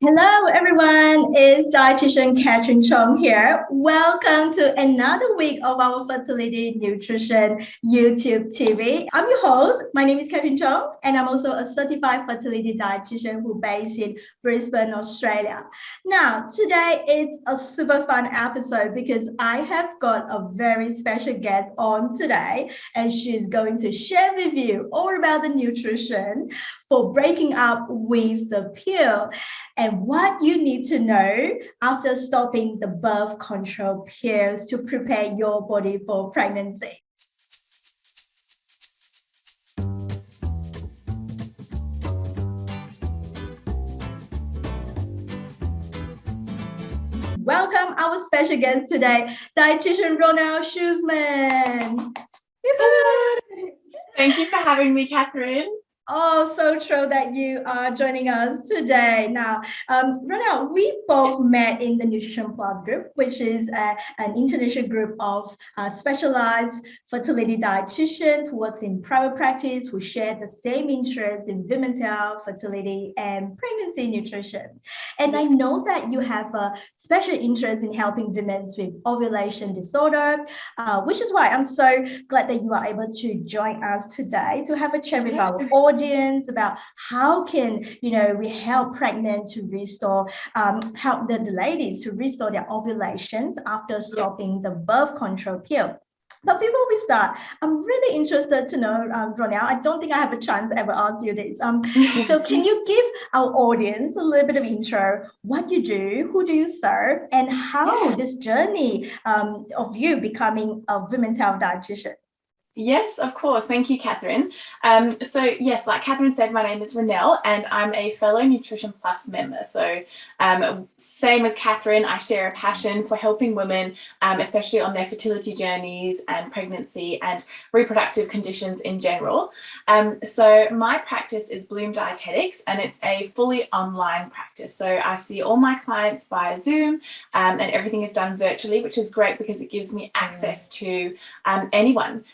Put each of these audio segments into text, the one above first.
Hello, everyone. It's Dietitian Catherine Chong here. Welcome to another week of our Fertility Nutrition YouTube TV. I'm your host. My name is Catherine Chong, and I'm also a certified fertility dietitian who based in Brisbane, Australia. Now, today is a super fun episode because I have got a very special guest on today, and she's going to share with you all about the nutrition for breaking up with the pill and what you need to know after stopping the birth control pills to prepare your body for pregnancy. Welcome our special guest today, Dietitian Ronell Schoeman. Thank you for having me, Catherine. Oh, so thrilled that you are joining us today. Now, Ronald, we both met in the Nutrition Plus group, which is an international group of specialized fertility dietitians who works in private practice, who share the same interests in women's health, fertility, and pregnancy nutrition. And I know that you have a special interest in helping women with ovulation disorder, which is why I'm so glad that you are able to join us today to have a chat with our audience about how can we help pregnant to restore help the ladies to restore their ovulations after stopping the birth control pill. But before we start, I'm really interested to know, Ronelle, I don't think I have a chance to ever ask you this. So can you give our audience a little bit of intro, what you do, who do you serve, and how this journey of you becoming a women's health dietitian? Yes, of course. Thank you, Catherine. So yes, like Catherine said, my name is Ronell and I'm a fellow Nutrition Plus member. So same as Catherine, I share a passion for helping women, especially on their fertility journeys and pregnancy and reproductive conditions in general. So my practice is Bloom Dietetics and it's a fully online practice. So I see all my clients via Zoom and everything is done virtually, which is great because it gives me access to anyone.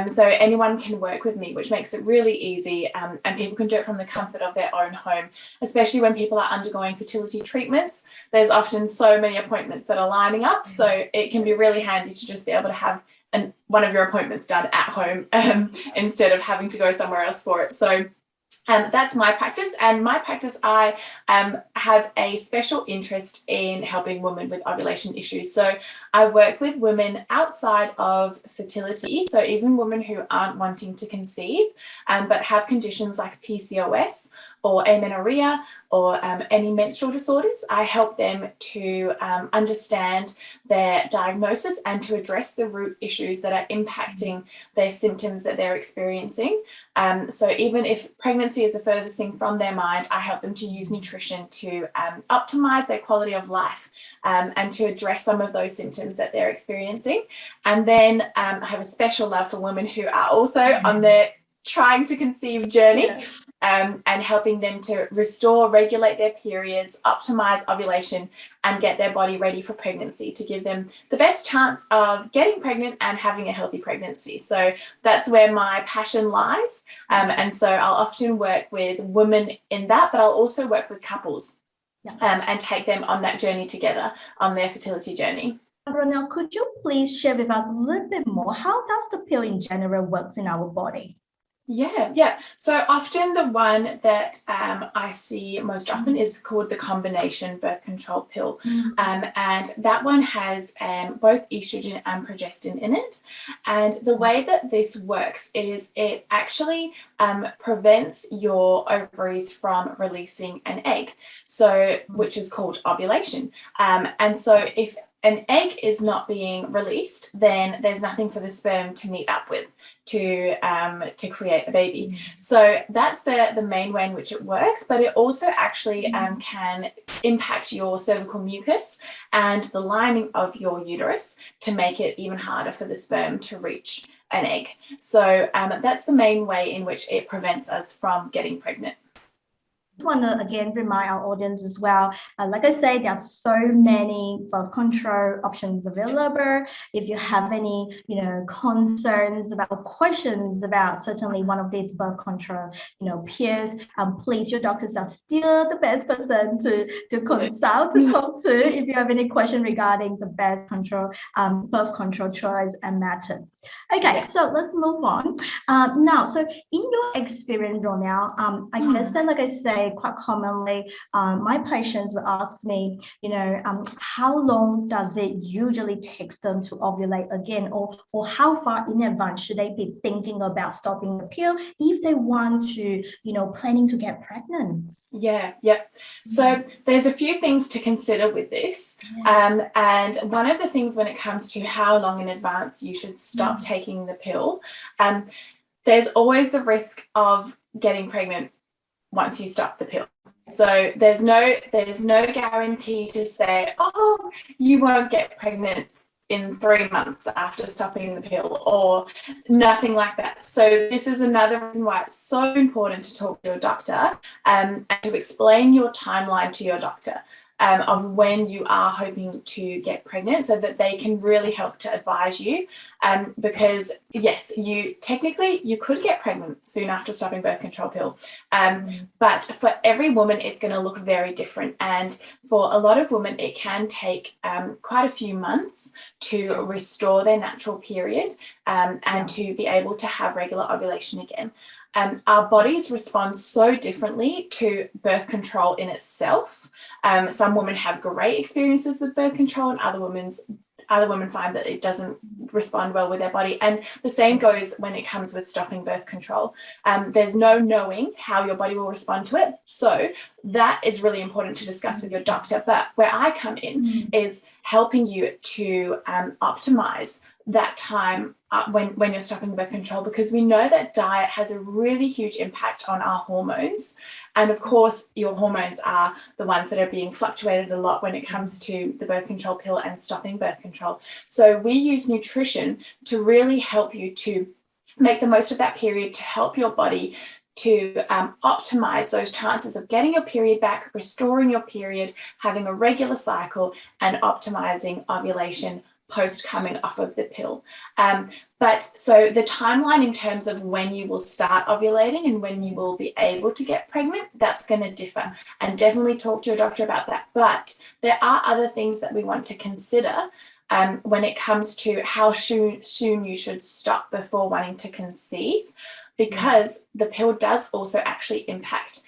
So anyone can work with me, which makes it really easy, and people can do it from the comfort of their own home, especially when people are undergoing fertility treatments. There's often so many appointments that are lining up, so it can be really handy to just be able to have one of your appointments done at home instead of having to go somewhere else for it. So that's my practice, and my practice I have a special interest in helping women with ovulation issues. So I work with women outside of fertility, so even women who aren't wanting to conceive but have conditions like PCOS or amenorrhea or any menstrual disorders. I help them to understand their diagnosis and to address the root issues that are impacting their symptoms that they're experiencing. So even if pregnancy is the furthest thing from their mind, I help them to use nutrition to optimize their quality of life and to address some of those symptoms that they're experiencing. And then I have a special love for women who are also on their trying to conceive journey. And helping them to restore, regulate their periods, optimize ovulation, and get their body ready for pregnancy to give them the best chance of getting pregnant and having a healthy pregnancy. So that's where my passion lies. And so I'll often work with women in that, but I'll also work with couples and take them on that journey together on their fertility journey. Ronelle, could you please share with us a little bit more? How does the pill in general works in our body? Yeah. So often the one that I see most often is called the combination birth control pill. And that one has both estrogen and progestin in it. And the way that this works is it actually prevents your ovaries from releasing an egg, so which is called ovulation. And so if an egg is not being released, then there's nothing for the sperm to meet up with to create a baby. So that's the main way in which it works, but it also actually can impact your cervical mucus and the lining of your uterus to make it even harder for the sperm to reach an egg. So that's the main way in which it prevents us from getting pregnant. want to again remind our audience as well. Like I say, there are so many birth control options available. If you have any, concerns about questions about certainly one of these birth control, pills, please, your doctors are still the best person to consult, to talk to if you have any question regarding the birth control choice and methods. Okay, so let's move on. Now, so in your experience, Ronell, I guess that, like I say, quite commonly, my patients will ask me, how long does it usually take them to ovulate again, or how far in advance should they be thinking about stopping the pill if they want to, planning to get pregnant? Yeah. So there's a few things to consider with this. And one of the things when it comes to how long in advance you should stop taking the pill, there's always the risk of getting pregnant once you stop the pill. So there's no guarantee to say, oh, you won't get pregnant in 3 months after stopping the pill, or nothing like that. So this is another reason why it's so important to talk to your doctor and to explain your timeline to your doctor of when you are hoping to get pregnant, so that they can really help to advise you. Because yes, you could get pregnant soon after stopping birth control pill, but for every woman it's going to look very different, and for a lot of women it can take quite a few months to restore their natural period and to be able to have regular ovulation again. Our bodies respond so differently to birth control in itself. Some women have great experiences with birth control, and other women find that it doesn't respond well with their body. And the same goes when it comes with stopping birth control. There's no knowing how your body will respond to it. So that is really important to discuss with your doctor. But where I come in is helping you to optimize that time when you're stopping the birth control, because we know that diet has a really huge impact on our hormones. And of course, your hormones are the ones that are being fluctuated a lot when it comes to the birth control pill and stopping birth control. So we use nutrition to really help you to make the most of that period, to help your body to optimize those chances of getting your period back, restoring your period, having a regular cycle, and optimizing ovulation post coming off of the pill. But so the timeline in terms of when you will start ovulating and when you will be able to get pregnant, that's going to differ, and definitely talk to your doctor about that. But there are other things that we want to consider when it comes to how soon you should stop before wanting to conceive, because the pill does also actually impact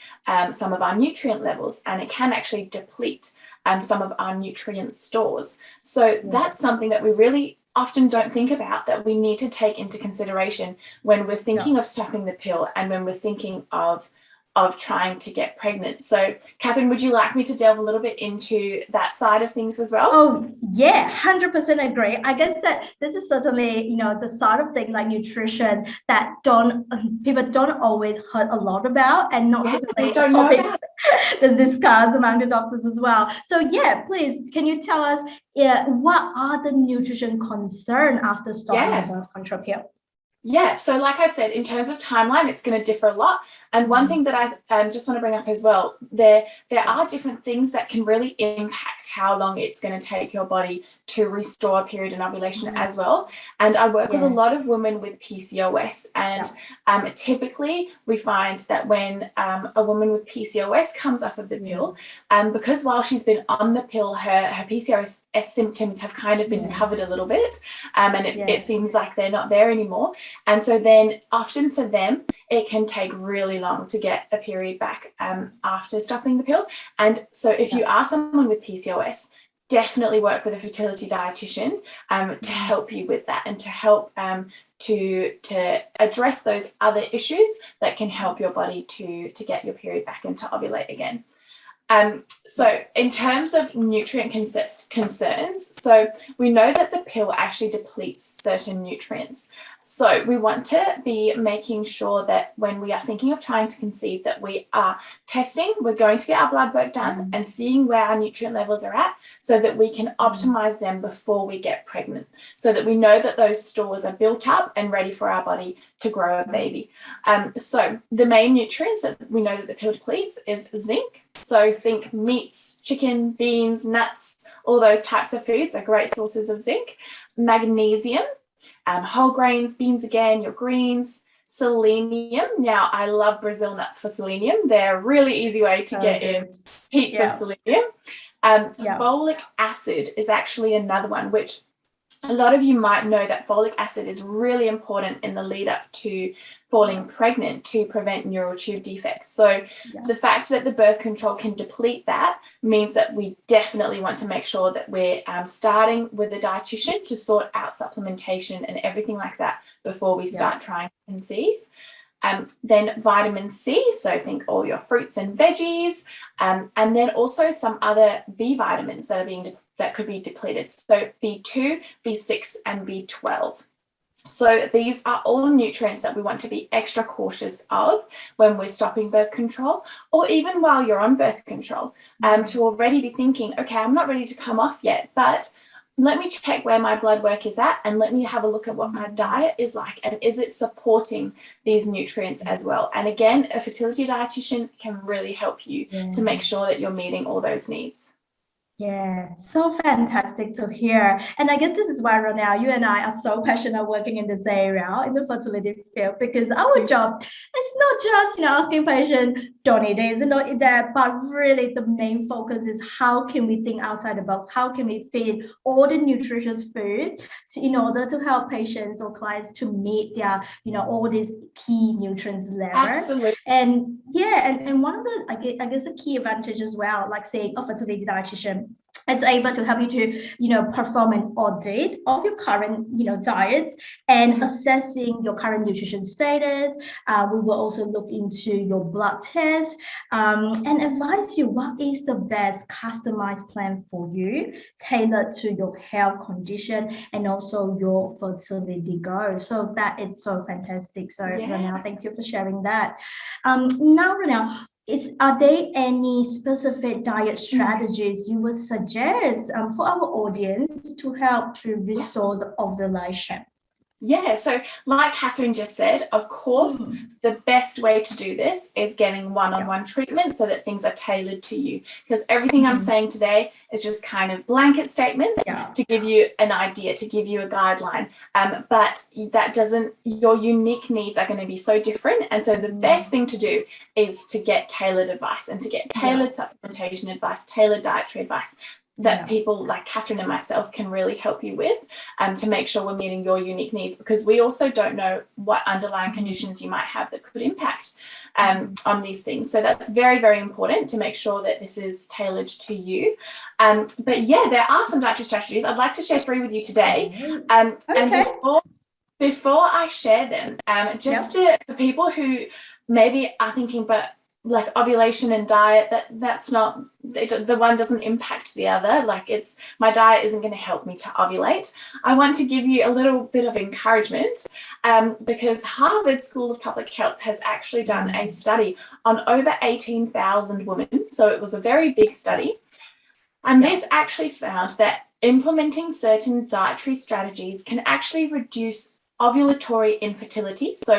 some of our nutrient levels, and it can actually deplete some of our nutrient stores. So that's something that we really often don't think about, that we need to take into consideration when we're thinking of stopping the pill and when we're thinking of trying to get pregnant. So Catherine, would you like me to delve a little bit into that side of things as well? Oh yeah, 100% agree. I guess that this is certainly, the side of things like nutrition that people don't always heard a lot about, and not certainly a topic that's discussed among the doctors as well. So yeah, please, can you tell us what are the nutrition concerns after stopping the birth control pill? Yeah, so like I said, in terms of timeline, it's going to differ a lot. And one thing that I just want to bring up as well, there are different things that can really impact how long it's going to take your body to restore a period in ovulation as well. And I work with a lot of women with PCOS, and typically we find that when a woman with PCOS comes off of the pill, because while she's been on the pill, her PCOS symptoms have kind of been covered a little bit, and it seems like they're not there anymore. And so then often for them, it can take really long to get a period back after stopping the pill. And so if you are someone with PCOS, definitely work with a fertility dietitian to help you with that, and to help to address those other issues that can help your body to get your period back and to ovulate again. So in terms of nutrient concerns, so we know that the pill actually depletes certain nutrients. So we want to be making sure that when we are thinking of trying to conceive, that we are testing, we're going to get our blood work done and seeing where our nutrient levels are at so that we can optimize them before we get pregnant, so that we know that those stores are built up and ready for our body to grow a baby. So the main nutrients that we know that the pill depletes is zinc. So think meats, chicken, beans, nuts, all those types of foods are great sources of zinc. Magnesium, whole grains, beans again, your greens, selenium. Now, I love Brazil nuts for selenium. They're a really easy way to get in heaps of selenium. Folic acid is actually another one, which a lot of you might know that folic acid is really important in the lead up to falling pregnant to prevent neural tube defects. So the fact that the birth control can deplete that means that we definitely want to make sure that we're starting with a dietitian to sort out supplementation and everything like that before we start trying to conceive. Then vitamin C, so think all your fruits and veggies, and then also some other B vitamins that could be depleted. So B2, B6, and B12. So these are all nutrients that we want to be extra cautious of when we're stopping birth control, or even while you're on birth control, to already be thinking, okay, I'm not ready to come off yet, but let me check where my blood work is at and let me have a look at what my diet is like and is it supporting these nutrients as well. And again, a fertility dietitian can really help you to make sure that you're meeting all those needs. Yeah, so fantastic to hear. And I guess this is why, Ronell, you and I are so passionate working in this area, in the fertility field, because our job is not just, asking patients, don't eat this, don't eat that, but really the main focus is how can we think outside the box? How can we fit in all the nutritious food in order to help patients or clients to meet their, all these key nutrients level. Absolutely. And and one of the, I guess the key advantage as well, like saying a fertility dietitian, it's able to help you to, perform an audit of your current, diet and assessing your current nutrition status. We will also look into your blood test and advise you what is the best customized plan for you, tailored to your health condition and also your fertility goals. So that is so fantastic. So Ronell, thank you for sharing that. Now, Ronell, are there any specific diet strategies you would suggest for our audience to help to restore the ovulation? Yeah, so like Catherine just said, of course, the best way to do this is getting one-on-one treatment so that things are tailored to you. Because everything I'm saying today is just kind of blanket statements to give you an idea, to give you a guideline. But that doesn't, your unique needs are going to be so different. And so the best thing to do is to get tailored advice and to get tailored supplementation advice, tailored dietary advice that people like Catherine and myself can really help you with to make sure we're meeting your unique needs, because we also don't know what underlying conditions you might have that could impact on these things. So that's very, very important to make sure that this is tailored to you. But yeah, there are some dietary strategies I'd like to share 3 with you today. And before I share them, for people who maybe are thinking, but like ovulation and diet, that's not, the one doesn't impact the other. Like my diet isn't going to help me to ovulate. I want to give you a little bit of encouragement because Harvard School of Public Health has actually done a study on over 18,000 women. So it was a very big study. And this actually found that implementing certain dietary strategies can actually reduce ovulatory infertility, so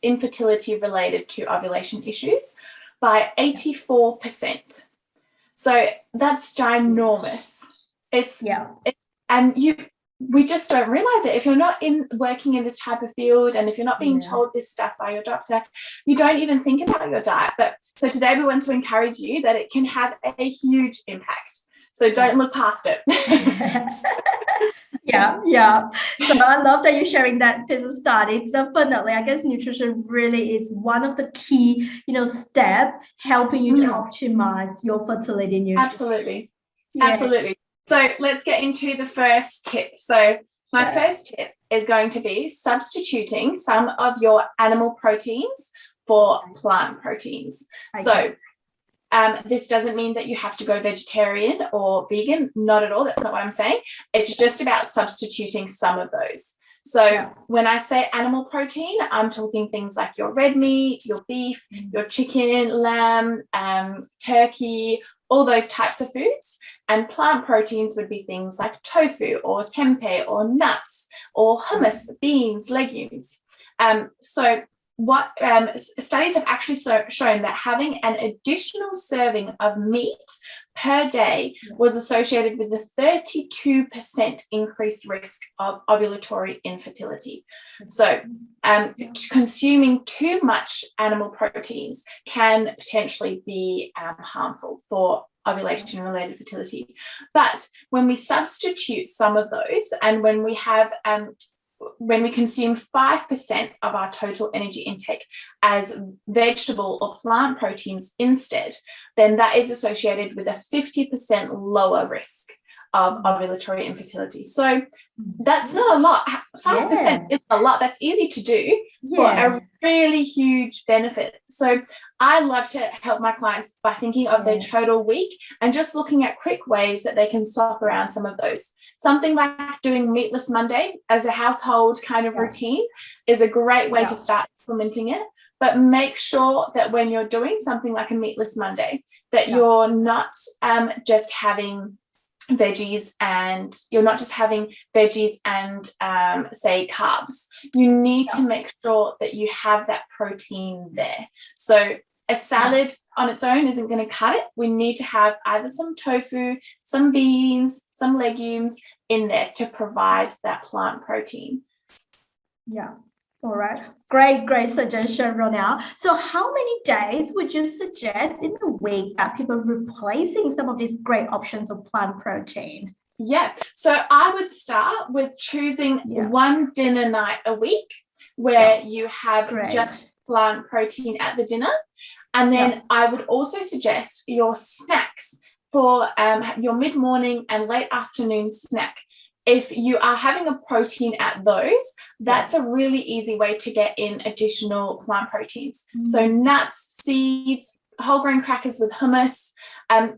infertility related to ovulation issues, by 84%. So that's ginormous. We just don't realize it. If you're not working in this type of field and if you're not being told this stuff by your doctor, you don't even think about your diet. But so today we want to encourage you that it can have a huge impact. So don't look past it. So I love that you're sharing that this is study. Definitely, I guess nutrition really is one of the key, steps helping you to optimize your fertility nutrition. Absolutely. So let's get into the first tip. So my first tip is going to be substituting some of your animal proteins for plant proteins. So this doesn't mean that you have to go vegetarian or vegan, not at all. That's not what I'm saying. It's just about substituting some of those. So when I say animal protein, I'm talking things like your red meat, your beef, your chicken, lamb, turkey, all those types of foods. And plant proteins would be things like tofu or tempeh or nuts or hummus, beans, legumes. So what studies have actually shown that having an additional serving of meat per day was associated with a 32% increased risk of ovulatory infertility. So consuming too much animal proteins can potentially be harmful for ovulation-related fertility. But when we substitute some of those, and when we have when we consume 5% of our total energy intake as vegetable or plant proteins instead, then that is associated with a 50% lower risk of ovulatory infertility. So that's not a lot. 5% is a lot. That's easy to do for a really huge benefit. So I love to help my clients by thinking of their total week and just looking at quick ways that they can swap around some of those. Something like doing Meatless Monday as a household kind of routine is a great way to start implementing it. But make sure that when you're doing something like a Meatless Monday, that you're not just having veggies and say carbs. You need to make sure that you have that protein there. So a salad on its own isn't going to cut it. We need to have either some tofu, some beans, some legumes in there to provide that plant protein. All right. Great suggestion, Ronell. So how many days would you suggest in a week that people replacing some of these great options of plant protein? So I would start with choosing one dinner night a week where you have just plant protein at the dinner. And then I would also suggest your snacks for your mid-morning and late afternoon snack. If you are having a protein at those, that's a really easy way to get in additional plant proteins. So nuts, seeds, whole grain crackers with hummus,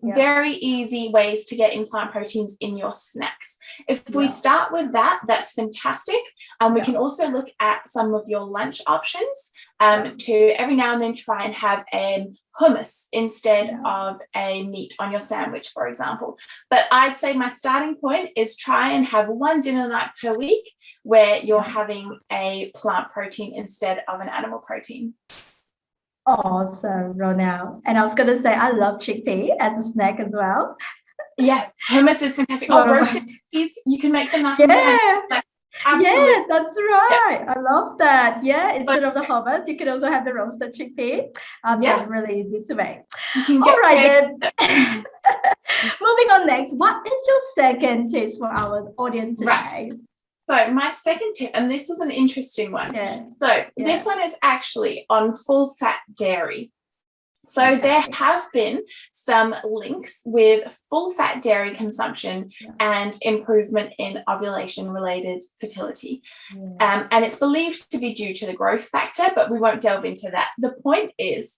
very easy ways to get in plant proteins in your snacks. If we start with that, that's fantastic. We can also look at some of your lunch options to every now and then try and have hummus instead of a meat on your sandwich, for example. But I'd say my starting point is try and have one dinner night per week where you're having a plant protein instead of an animal protein. Awesome, Ronell. And I was going to say, I love chickpea as a snack as well. Hummus is fantastic. Roasted chickpeas, you can make them nice and absolutely. That's right. I love that. Instead of the hummus, you can also have the roasted chickpea. It's really easy to make. All right, then. Moving on next, what is your second tips for our audience today? So my second tip, and this is an interesting one. This one is actually on full-fat dairy. So there have been some links with full-fat dairy consumption and improvement in ovulation-related fertility. And it's believed to be due to the growth factor, but we won't delve into that. The point is,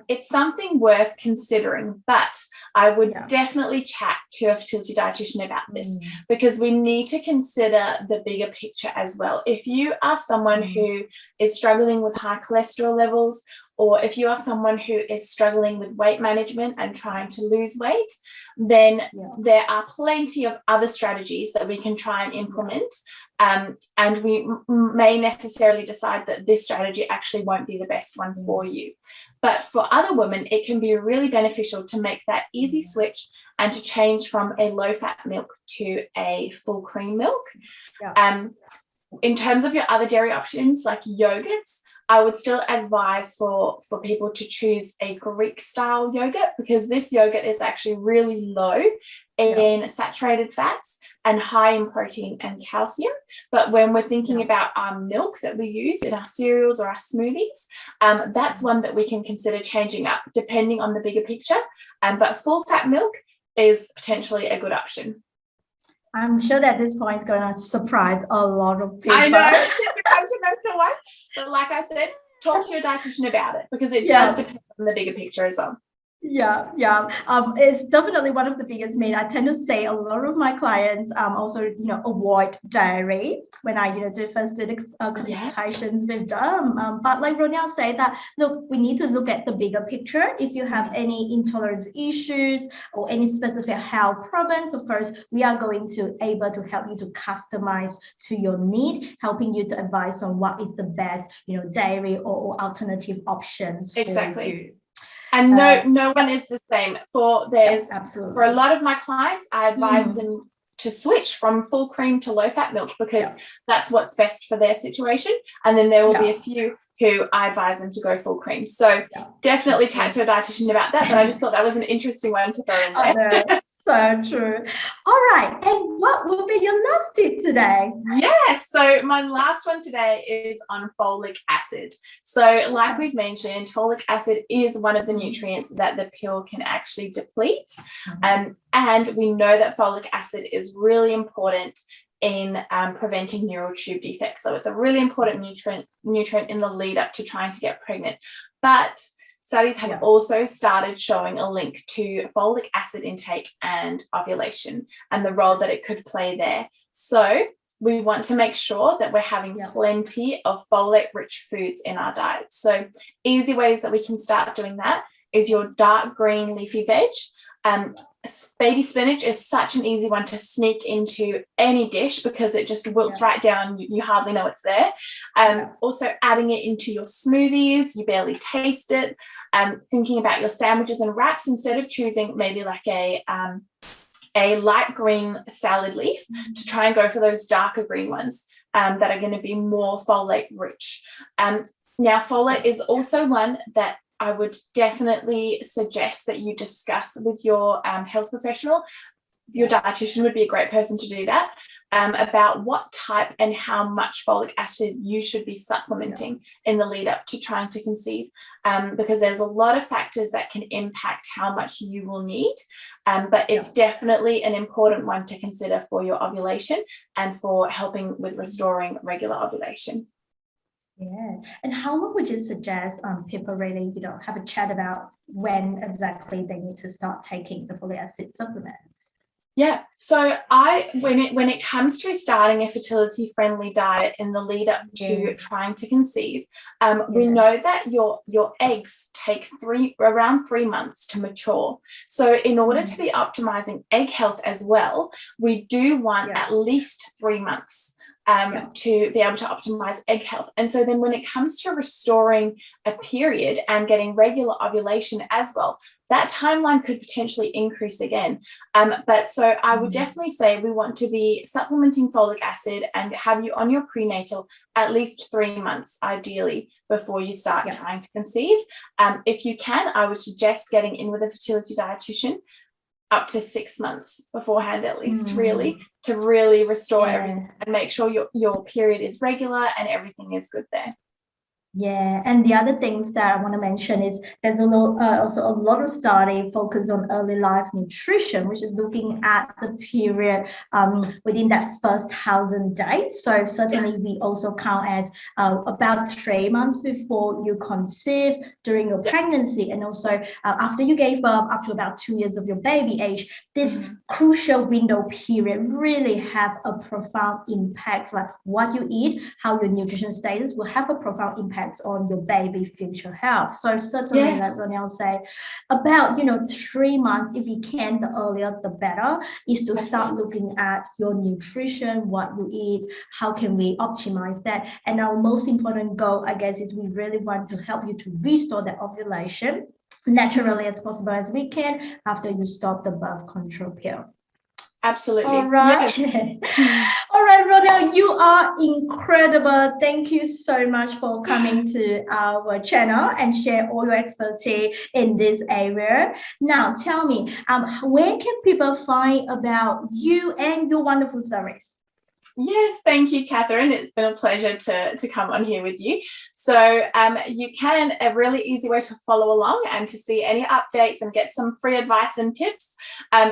it's something worth considering, but I would definitely chat to a fertility dietitian about this because we need to consider the bigger picture as well. If you are someone who is struggling with high cholesterol levels, or if you are someone who is struggling with weight management and trying to lose weight, then there are plenty of other strategies that we can try and implement. And we may necessarily decide that this strategy actually won't be the best one for you. But for other women, it can be really beneficial to make that easy switch and to change from a low-fat milk to a full cream milk. In terms of your other dairy options like yogurts, I would still advise for people to choose a Greek style yogurt because this yogurt is actually really low in saturated fats and high in protein and calcium. But when we're thinking about our milk that we use in our cereals or our smoothies, that's one that we can consider changing up depending on the bigger picture. But full fat milk is potentially a good option. I'm sure that this point is going to surprise a lot of people. I know, it's a controversial one. But like I said, talk to your dietitian about it because it does depend on the bigger picture as well. Yeah. It's definitely one of the biggest myths. I tend to say a lot of my clients also, avoid dairy when I, do the Yeah, consultations with them. But like Ronelle said that, look, we need to look at the bigger picture. If you have any intolerance issues or any specific health problems, of course, we are going to able to help you to customize to your need, helping you to advise on what is the best, dairy or alternative options for exactly. you. And no one is the same. For a lot of my clients, I advise them to switch from full cream to low fat milk because that's what's best for their situation. And then there will be a few who I advise them to go full cream. So definitely chat to a dietitian about that. But I just thought that was an interesting one to throw in there. So true. All right. And what will be your last tip today? Yes. So my last one today is on folic acid. So like we've mentioned, folic acid is one of the nutrients that the pill can actually deplete. And we know that folic acid is really important in preventing neural tube defects. So it's a really important nutrient in the lead up to trying to get pregnant. But studies have also started showing a link to folic acid intake and ovulation and the role that it could play there. So we want to make sure that we're having plenty of folate-rich foods in our diet. So easy ways that we can start doing that is your dark green leafy veg. Baby spinach is such an easy one to sneak into any dish because it just wilts right down. You hardly know it's there. Also adding it into your smoothies, you barely taste it. Thinking about your sandwiches and wraps, instead of choosing maybe like a light green salad leaf, to try and go for those darker green ones that are going to be more folate rich. Now, folate is also one that I would definitely suggest that you discuss with your health professional. Your dietitian would be a great person to do that, about what type and how much folic acid you should be supplementing in the lead up to trying to conceive, because there's a lot of factors that can impact how much you will need, but it's definitely an important one to consider for your ovulation and for helping with restoring regular ovulation. Yeah. And how long would you suggest people really, have a chat about when exactly they need to start taking the folic acid supplements? Yeah, so when it comes to starting a fertility friendly diet in the lead up to trying to conceive, we know that your eggs take around 3 months to mature. So in order to be optimizing egg health as well, we do want at least 3 months to be able to optimize egg health. And so then when it comes to restoring a period and getting regular ovulation as well, that timeline could potentially increase again. But so I would definitely say we want to be supplementing folic acid and have you on your prenatal at least 3 months, ideally, before you start trying to conceive. If you can, I would suggest getting in with a fertility dietitian up to 6 months beforehand, at least, really, to really restore everything and make sure your period is regular and everything is good there. Yeah, and the other things that I want to mention is there's also a lot of study focused on early life nutrition, which is looking at the period within that first 1,000 days. So certainly we also count as about 3 months before you conceive, during your pregnancy, and also after you gave birth up to about 2 years of your baby age. This crucial window period really have a profound impact, like what you eat, how your nutrition status will have a profound impact on your baby future health. So certainly, like Ronell said, about 3 months, if you can, the earlier the better, is to start looking at your nutrition, what you eat, how can we optimize that. And our most important goal, I guess, is we really want to help you to restore the ovulation naturally as possible as we can after you stop the birth control pill. Absolutely. All right. All right, Ronell, you are incredible. Thank you so much for coming to our channel and share all your expertise in this area. Now, tell me, where can people find about you and your wonderful service? Yes, thank you, Catherine. It's been a pleasure to come on here with you. So you can, a really easy way to follow along and to see any updates and get some free advice and tips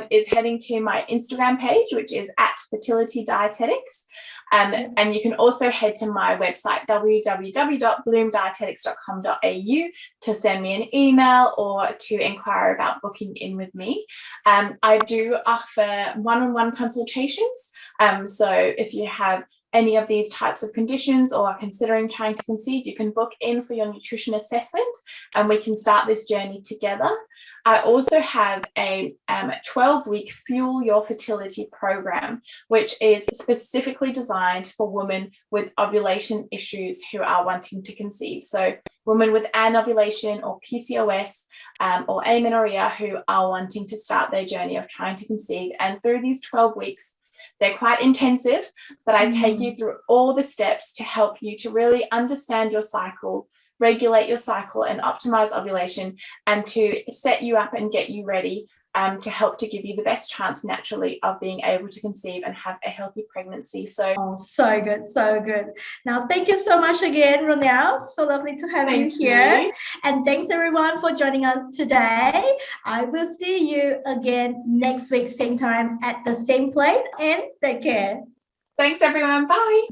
is heading to my Instagram page, which is @Fertility Dietetics. And you can also head to my website, www.bloomdietetics.com.au, to send me an email or to inquire about booking in with me. I do offer one-on-one consultations. So if you have any of these types of conditions or are considering trying to conceive, you can book in for your nutrition assessment and we can start this journey together. I also have a 12-week Fuel Your Fertility program, which is specifically designed for women with ovulation issues who are wanting to conceive. So women with anovulation or PCOS or amenorrhea who are wanting to start their journey of trying to conceive. And through these 12 weeks, they're quite intensive, but I take you through all the steps to help you to really understand your cycle, regulate your cycle and optimize ovulation, and to set you up and get you ready to help to give you the best chance naturally of being able to conceive and have a healthy pregnancy. So, so good, so good. Now, thank you so much again, Ronell. So lovely to have you here. And thanks everyone for joining us today. I will see you again next week, same time at the same place, and take care. Thanks everyone. Bye.